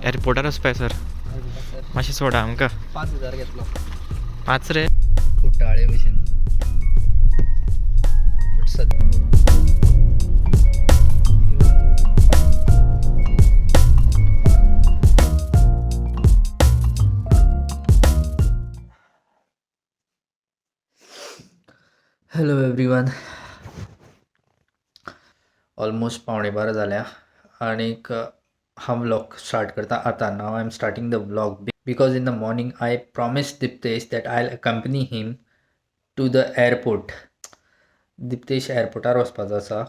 एअरपोर्टार वचपाय sir मातशें सोडा आमकां 5,000 घेतलो 5 रे कुट्टाळे भशेन हॅलो एवरीवन ऑलमोस्ट 11:15 जाल्या आनीक हांव व्लॉग स्टार्ट करता आतां नाव I am starting the vlog because in the morning I promise Diptesh that I accompany him to the airport. Diptesh एअरपोर्टार वचपाचो आसा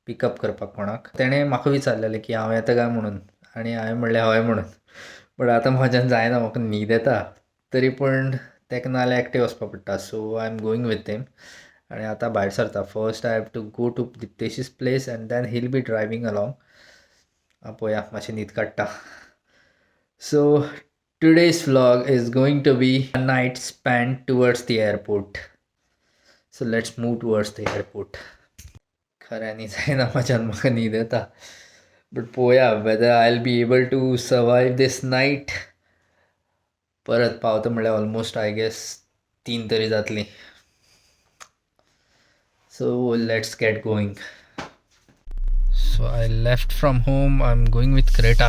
पिकअप करपाक कोणाक. तेणें म्हाका विचारलेलें की हांव येता काय म्हणून आनी हांवें म्हणलें हय म्हणून. बट आतां म्हाज्यान जायना म्हाका न्हीद येता तरी पूण तेका नाल्यार एकटें वचपा पडटा so I am going with him. आनी आतां भायर सरता. First I have to go to दिप्तेशीस place and then he'll be driving along. पळोवया मातशें न्हीद काडटा. So today's vlog is going to be a night spend towards the airport. So let's move towards the airport. खऱ्यांनी जायना म्हाज्यान म्हाका न्हीद येता बट पळोवया weather I will be able to survive this night. परत पावता म्हणल्यार ऑलमोस्ट आय गेस 3 तरी जातलीं. So let's get going. So I left from home. I'm going with Creta.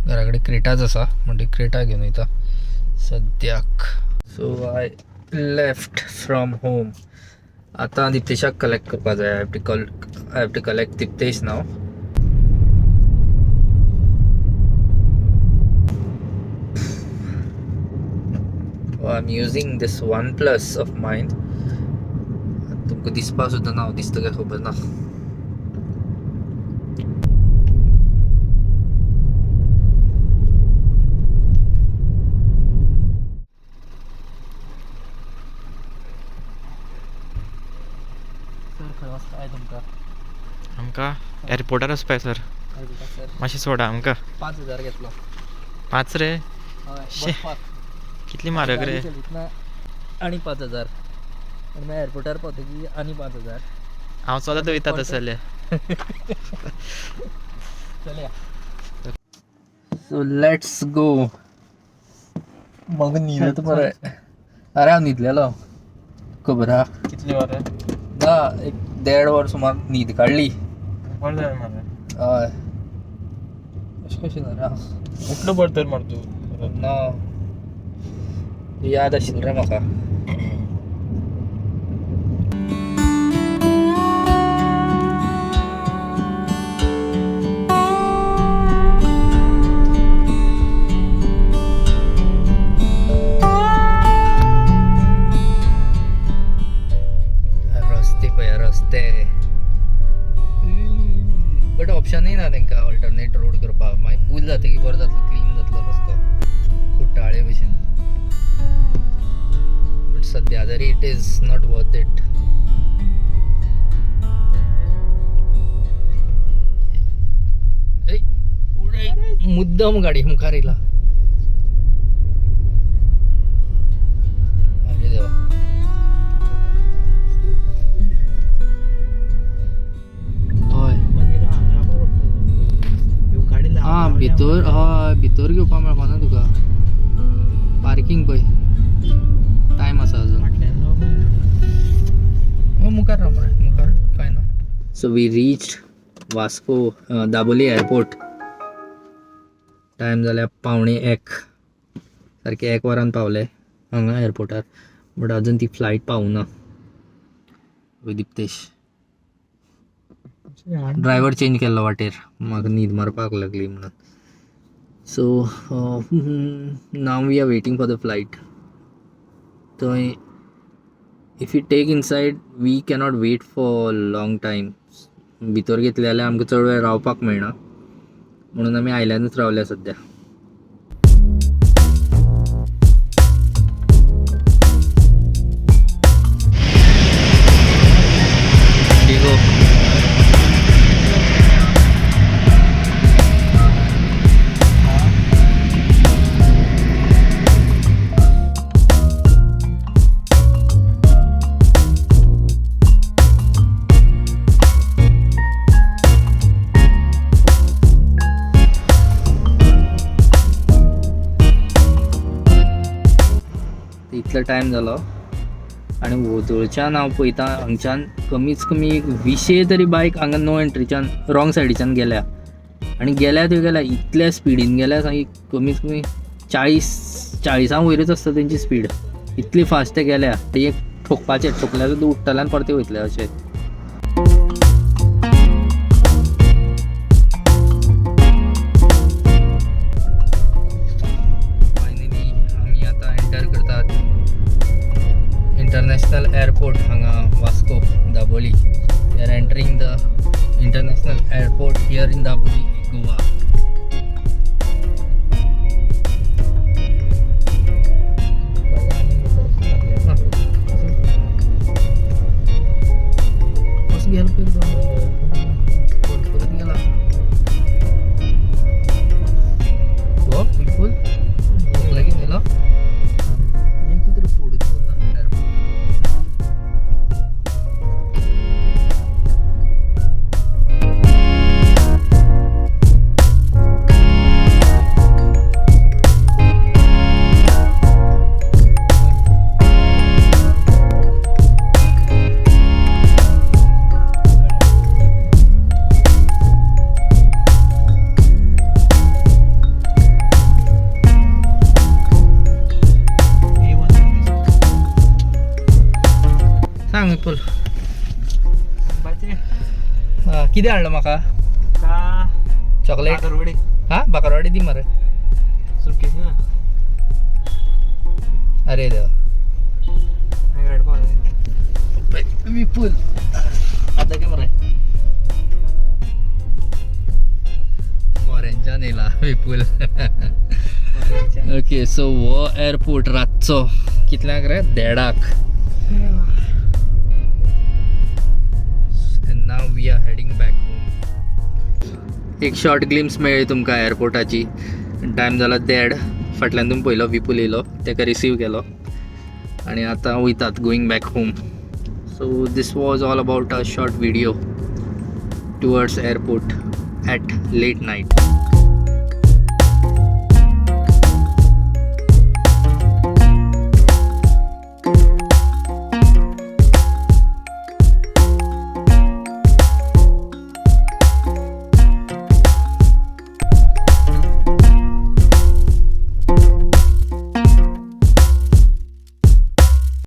घराकडे क्रेटाच आसा म्हणजे क्रेटा घेवन वयता सद्याक. So I left from home. आतां दिप्तेशाक कलेक्ट करपा जाय. I have to collect Diptesh now. I'm using this OnePlus of mine. तुमकां दिसपा सुद्दां ना दिसता काय खबर ना. सर खंय वचपाय तुमकां? आमकां एअरपोर्टार वचपाय सर मातशें सोडा आमकां. 5,000 घेतलो 5 रे कितली म्हारग रे. आनी 5,000 आनी मागीर एअरपोर्टार पावतकीर आनी 5,000. हांव चलत वयता तसले. चलया. So let's go. म्हाका न्हीद येता मरे. अरे हांव न्हिदलेलो खबर आहा. कितली वरां ना एक 1.5 वर सुमार न्हीद काडली. बरें जालें मरे. हय अशें कशें जालें. उठलो बरें तर मरे तूं. ना याद आशिल्लें रे म्हाका. रस्ते पळय रस्ते. बट ऑप्शनय ना तांकां ऑल्टरनेट रोड करपाक. मागीर पूल जातकीर बरो जातलो क्लीन जातलो रस्तो कुट्टाळे भशेन. बट सद्या तरी it is not worth it. मुद्दम गाडी मुखार येयला. अरे देवा. हां भितर हय भितर घेवपाक मेळपा ना तुका. पार्किंग पळय टायम आसा अजून. मुखार राव मरे मुखार कांय ना. So we reached Vasco Dabolim airport. Time जाल्या 1:45 सारके 1 वरान पावले हांगा एअरपोर्टार. बट अजून ती फ्लायट पावूना. दिप्तेश ड्रायव्हर चेंज केल्लो वाटेर म्हाका न्हीद मारपाक लागली म्हणून. So now we are waiting for the flight. थंय if you take inside we cannot wait for long time. भितर घेतले जाल्यार आमकां चड वेळ रावपाक मेळना म्हणून आमी आयल्यानूच रावल्या सद्या. इतलो टायम जालो आनी वोदोळच्यान हांव पळयतां हांगच्यान कमीच कमी 20 तरी बायक हांगा नो एंट्रीच्यान रॉंग सायडीच्यान गेल्या आनी गेल्या त्यो गेल्या इतल्या स्पिडीन गेल्या सामकी कमीत कमी 40 वयरच आसता तेंची स्पीड इतली फास्ट ते गेल्या ते एक ठोकपाचें ठोकल्यार सुद्दां उठ्ठले आनी परते वयतले अशें फायनली आमी आतां एंटर करतात इंटरनॅशनल एअरपोर्ट हांगा Vasco Dabolim we are entering the international airport here in Dabolim Goa गेला परत गेला हो बिलकुल लगेच गेला किती पुढे एअरपोर्ट सांग विपुल कितें हाडलो म्हाका चॉकलेट हा बाकरवाडी दी मरे अरे देवा विपुल आता काय मरे मोऱ्यांच्यान येयला विपुल ओके सो हो एअरपोर्ट रातचो कितल्यांक रे 1:30 now we are heading back home एक शॉर्ट ग्लिम्स मेळ्ळी तुमकां एअरपोर्टाची टायम जाला 1:30 फाटल्यान तुमी पयलो विपुल येयलो ताका रिसीव केलो आनी आतां वयतात going back home so this was all about a short video towards airport at late night